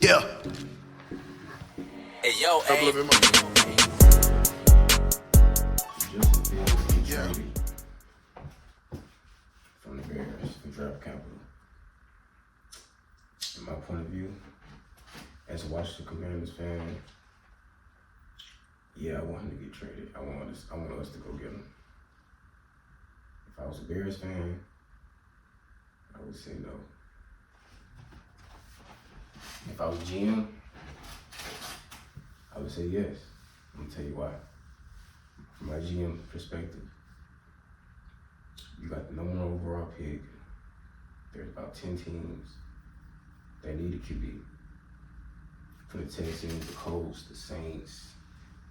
Yeah. Hey, yo, hey. Justin Fields get Yeah. traded from the Bears for draft capital. In my point of view, as a Washington Commanders fan, yeah, I want him to get traded. I want us to go get him. If I was a Bears fan, I would say no. If I was GM, I would say yes. I'm gonna tell you why. From my GM perspective, you got the number one overall pick. There's about 10 teams that need a QB. For the Texans, the Colts, the Saints,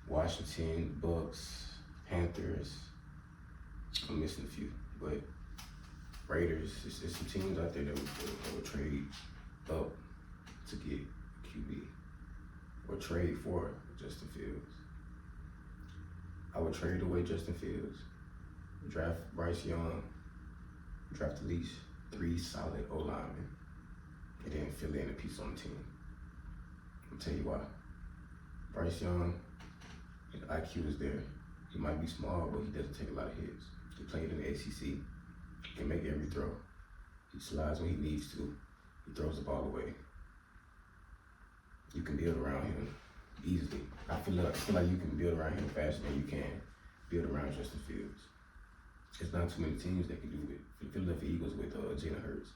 Washington, Bucks, Panthers. I'm missing a few, but Raiders. There's some teams out there that would trade up to get a QB or trade for Justin Fields. I would trade away Justin Fields, draft Bryce Young, draft at least 3 solid O-linemen, and then fill in a piece on the team. I'll tell you why. Bryce Young, his IQ is there. He might be small, but he doesn't take a lot of hits. He played in the ACC. He can make every throw. He slides when he needs to. He throws the ball away. You can build around him easily. I feel like you can build around him faster than you can build around Justin Fields. There's not too many teams that can do it. The Philadelphia Eagles with Jalen Hurts.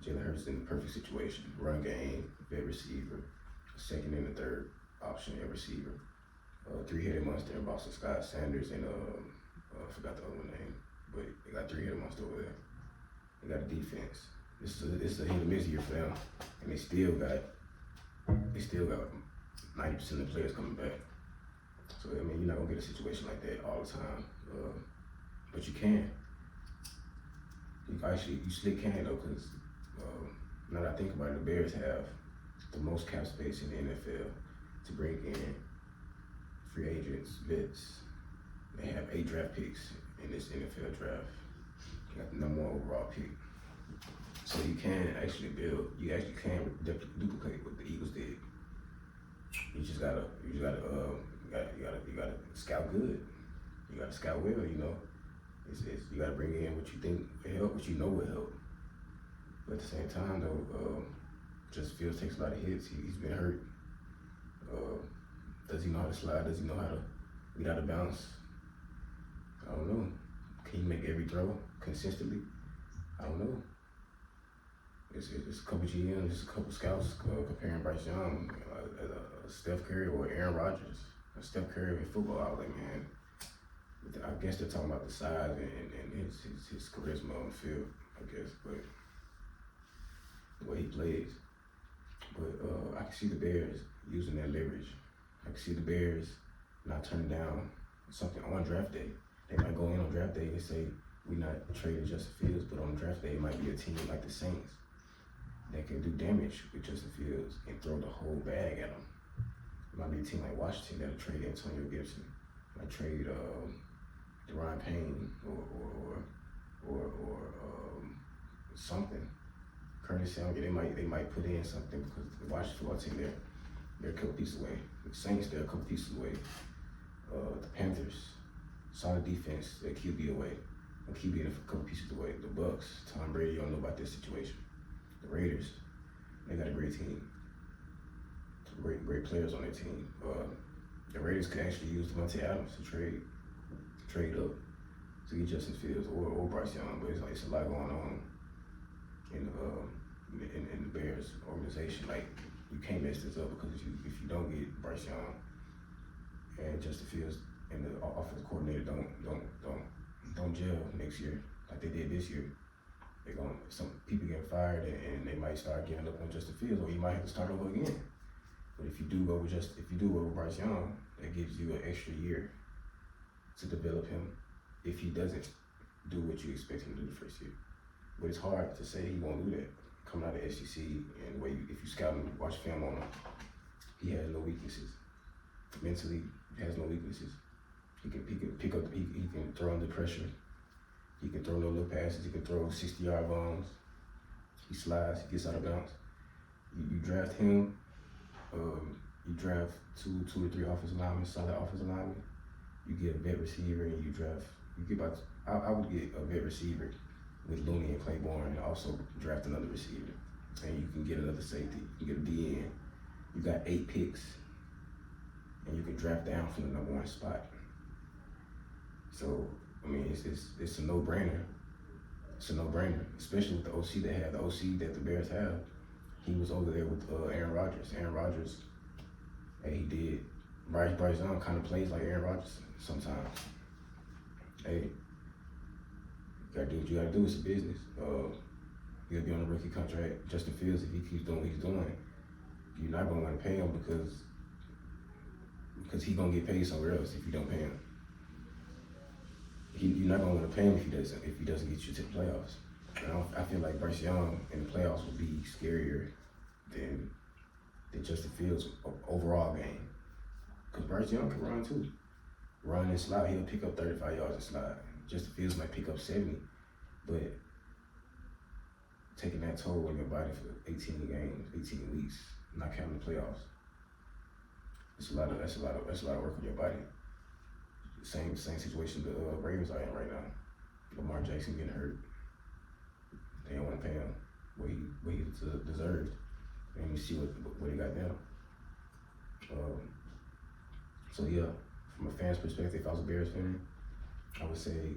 Jalen Hurts is in the perfect situation. Run game, vet receiver, second and a third option at receiver. Three-headed monster in Boston Scott, Sanders, and I forgot the other one name, but they got three-headed monster over there. They got a defense. It's a hit and miss year for them, and they still got 90% of the players coming back. So I mean, you're not gonna get a situation like that all the time, but you can. You still can though, because now that I think about it, the Bears have the most cap space in the NFL to bring in free agents, vets. They have 8 draft picks in this NFL draft. You got the number 1 overall pick. So you can actually build, you actually can duplicate what the Eagles did. You gotta scout good. You gotta scout well, you know. You gotta bring in what you think will help, what you know will help. But at the same time though, Justin Fields takes a lot of hits. He's been hurt. Does he know how to slide? Does he know how to get out of bounds? I don't know. Can he make every throw consistently? I don't know. It's a couple GMs, it's a couple scouts comparing Bryce Young as a Steph Curry or Aaron Rodgers. Steph Curry in football, I was like, man, I guess they're talking about the size and his charisma on the field, I guess, but the way he plays. But I can see the Bears using that leverage. I can see the Bears not turning down something on draft day. They might go in on draft day and say, we're not trading Justin Fields, but on draft day, it might be a team like the Saints that can do damage with Justin Fields and throw the whole bag at him. It might be a team like Washington that'll trade Antonio Gibson, might trade Deron Payne or something. Curtis Young, they might put in something because the Washington football team they're a couple pieces away. The Saints, they're a couple pieces away. The Panthers, solid defense, they're QB away. A QB a couple pieces away. The Bucks, Tom Brady, you don't know about this situation. The Raiders, they got a great team. Great players on their team. The Raiders could actually use Devontae Adams to trade up to get Justin Fields or Bryce Young, but it's a lot going on in the Bears organization. Like, you can't mess this up because if you don't get Bryce Young and Justin Fields and the offensive coordinator don't gel next year like they did this year, some people get fired and they might start giving up on Justin Fields, or you might have to start over again. But if you do go with Bryce Young, that gives you an extra year to develop him if he doesn't do what you expect him to do the first year. But it's hard to say he won't do that. Coming out of the SEC, and if you scout him, watch film on him, he has no weaknesses. Mentally, he has no weaknesses. He can pick up. He can throw under pressure. He can throw no look passes. He can throw 60-yard bombs. He slides. He gets out of bounds. You draft him. You draft two or three offensive linemen, solid offensive linemen. You get a vet receiver, and you draft. You get about. I would get a vet receiver with Looney and Claiborne, and also draft another receiver, and you can get another safety. You get a DN. You got 8 picks, and you can draft down from the number 1 spot. So I mean, it's a no-brainer. It's a no-brainer, especially with the OC they have. The OC that the Bears have, he was over there with Aaron Rodgers. Aaron Rodgers, hey, he did. Bryce Young kind of plays like Aaron Rodgers sometimes. Hey, you gotta do what you gotta do. It's a business. He'll be on a rookie contract. Justin Fields, if he keeps doing what he's doing, you're not gonna want to pay him because he's gonna get paid somewhere else if you don't pay him. You're not gonna want to pay him if he doesn't get you to the playoffs. And I feel like Bryce Young in the playoffs would be scarier than Justin Fields' overall game. Because Bryce Young can run too. Run and slide, he'll pick up 35 yards and slide. Justin Fields might pick up 70, but taking that toll on your body for 18 games, 18 weeks, not counting the playoffs, that's a lot of work on your body. Same situation the Ravens are in right now. Lamar Jackson getting hurt. They don't want to pay him what he deserved. And you see what he got now. So yeah, from a fan's perspective, if I was a Bears fan, I would say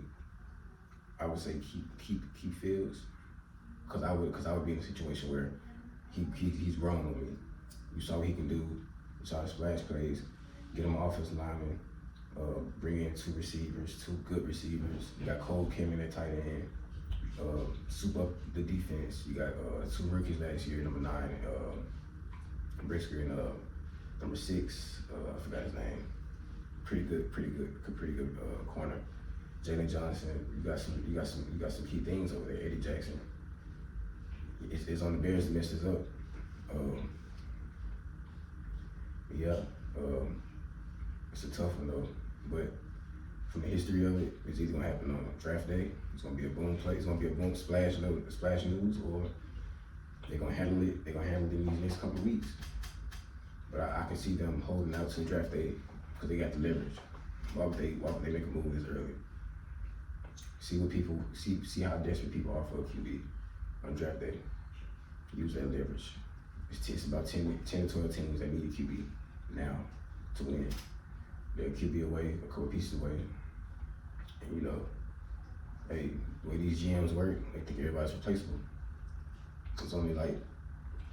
keep Fields, because I would be in a situation where he's grown on me. You saw what he can do. You saw the splash plays. Get him an offensive lineman. Bring in 2 receivers, 2 good receivers. You got Cole Kim in at tight end. Soup up the defense. You got 2 rookies last year, number 9, Brisker, and number 6. I forgot his name. Pretty good corner. Jalen Johnson. You got some key things over there. Eddie Jackson. It's on the Bears to mess this up. It's a tough one though. But from the history of it, it's either gonna happen on draft day. It's gonna be a boom play. It's gonna be a boom splash news, or they're gonna handle it. They're gonna handle it in these next couple of weeks. But I can see them holding out to draft day because they got the leverage. Why would they make a move this early? See what people see how desperate people are for a QB on draft day. Use that leverage. It's about 10 to 12 teams that need a QB now to win. They're a QB away, a couple pieces away. And you know, hey, the way these GMs work, they think everybody's replaceable. It's only like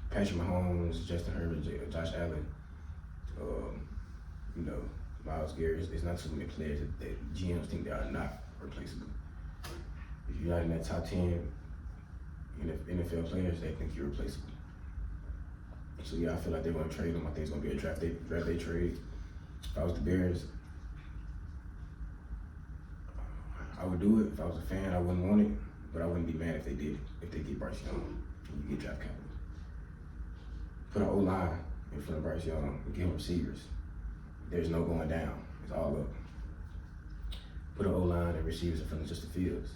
Patrick Mahomes, Justin Herbert, Josh Allen, you know, Myles Garrett. There's not too many players that GMs think they are not replaceable. If you're not in that top 10 NFL players, they think you're replaceable. So yeah, I feel like they're gonna trade him. I think it's gonna be a draft day trade. If I was the Bears, I would do it. If I was a fan, I wouldn't want it, but I wouldn't be mad if they did. If they get Bryce Young, and you get draft capital. Put an O-line in front of Bryce Young and give him receivers. There's no going down. It's all up. Put an O-line and receivers in front of Justin Fields.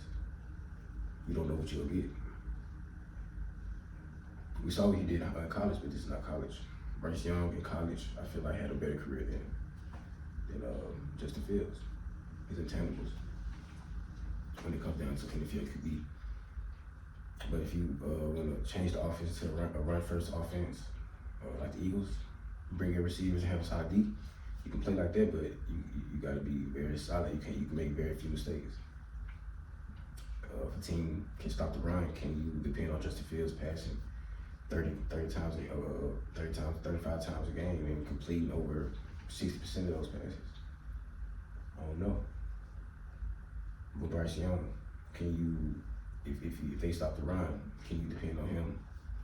You don't know what you'll get. We saw what he did in college, but this is not college. Bryce Young in college, I feel like had a better career than Justin Fields. His intangibles when it comes down to NFL QB. But if you want to change the offense to a run-first offense, like the Eagles, bring your receivers and have a solid D, you can play like that, but you got to be very solid. You can make very few mistakes. If a team can stop the run, can you depend on Justin Fields passing 35 times a game and completing over 60% of those passes? I don't know. But Bryce Young, can you, if they stop the run, can you depend on him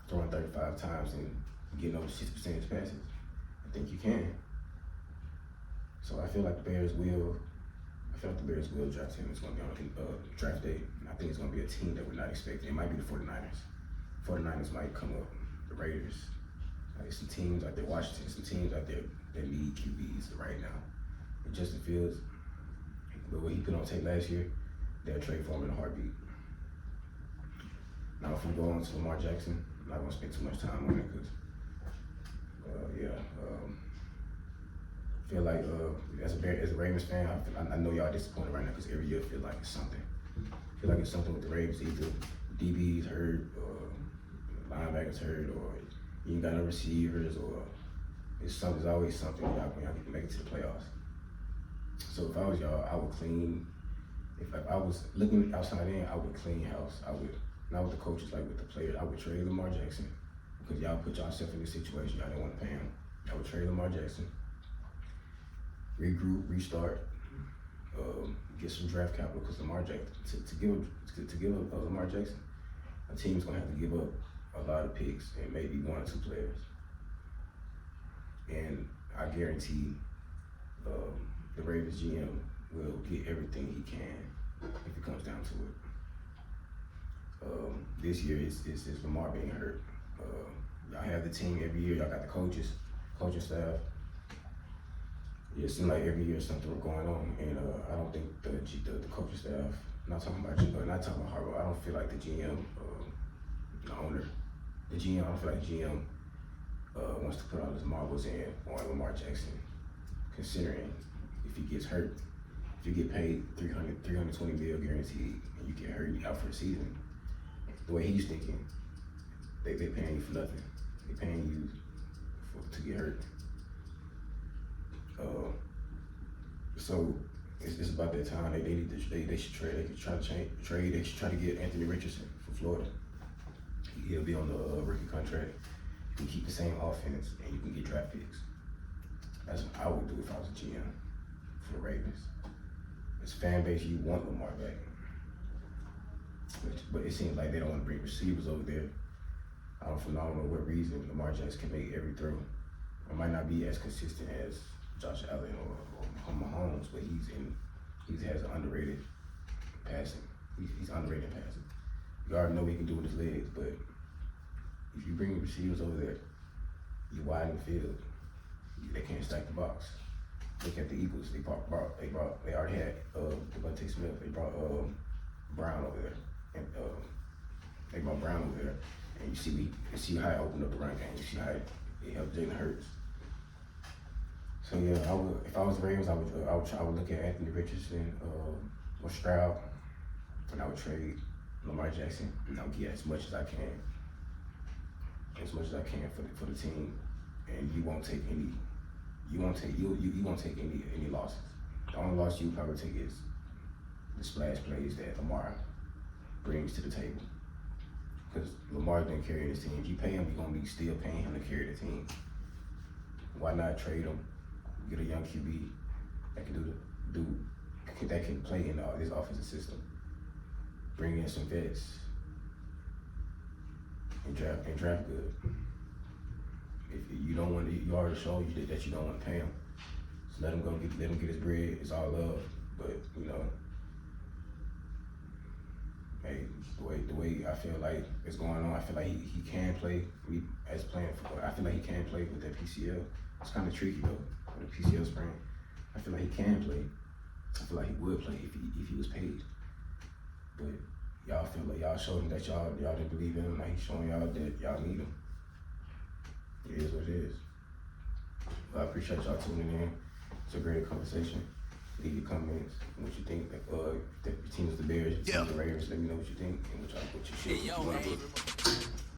throwing 35 times and getting over 60% of his passes? I think you can. So I feel like the Bears will draft him. It's going to be on draft day. And I think it's going to be a team that we're not expecting. It might be the 49ers. 49ers might come up. The Raiders. Like some teams out there, Washington, some teams out there that need QBs right now. And Justin Fields, but what he put on tape last year, they'll trade for him in a heartbeat. Now if we go on to Lamar Jackson, I'm not going to spend too much time on it because Yeah. Feel like as a Ravens fan, I know y'all disappointed right now because every year I feel like it's something. I feel like it's something with the Ravens. Either DB's hurt, or linebackers hurt, or you ain't got no receivers, or it's always something when y'all get to make it to the playoffs. So if I was y'all, I would clean. If I was looking outside in, I would clean house. I would, not with the coaches, like with the players. I would trade Lamar Jackson because y'all put yourself in this situation. Y'all didn't want to pay him. I would trade Lamar Jackson. Regroup, restart, get some draft capital because Lamar Jackson to give up Lamar Jackson, a team's gonna have to give up a lot of picks and maybe 1 or 2 players. And I guarantee the Ravens GM will get everything he can if it comes down to it. This year it's Lamar being hurt. Y'all have the team every year. Y'all got the coaching staff. Yeah, it seems like every year something was going on, and I don't think the coaching staff. Not talking about Harbaugh. I don't feel like the GM, the owner, the GM. I don't feel like GM wants to put all his marbles in on Lamar Jackson, considering if he gets hurt, if you get paid $320 million guaranteed, and you get hurt out for the season, the way he's thinking, they paying you for nothing. They paying you to get hurt. So it's about that time. They should trade. They could try to trade. They should try to get Anthony Richardson from Florida. He'll be on the rookie contract. You can keep the same offense and you can get draft picks. That's what I would do if I was a GM for the Ravens. As a fan base, you want Lamar back, but it seems like they don't want to bring receivers over there. I don't know what reason Lamar Jackson can make every throw. It might not be as consistent as Josh Allen or Mahomes, but he has an underrated passing. He's underrated passing. You already know what he can do with his legs, but if you bring receivers over there, you widen the field. They can't stack the box. Look at the Eagles. They already had Devontae Smith. They brought Brown over there, and they brought Brown over there, and you see how it opened up the run game. You see how it helped Jalen Hurts. So yeah, if I was the Ravens, I would look at Anthony Richardson or Stroud, and I would trade Lamar Jackson, and I would get as much as I can for the team, and you won't take any losses. The only loss you probably take is the splash plays that Lamar brings to the table, because Lamar's been carrying his team. If you pay him, you're gonna be still paying him to carry the team. Why not trade him? Get a young QB that can play in this offensive system. Bring in some vets and draft good. If you don't want to, you already showed you that you don't want to pay him. So let him get his bread. It's all love, but hey, the way I feel like it's going on, I feel like he can play. As playing football, I feel like he can play with that PCL. It's kind of tricky though. The PCL sprain, I feel like he can play. I feel like he would play if he was paid. But y'all feel like y'all showed him that y'all didn't believe in him. Like he's showing y'all that y'all need him. It is what it is. Well, I appreciate y'all tuning in. It's a great conversation. Leave your comments and what you think. The team is the Bears, the team is the Ravens. Let me know what you think and what you should.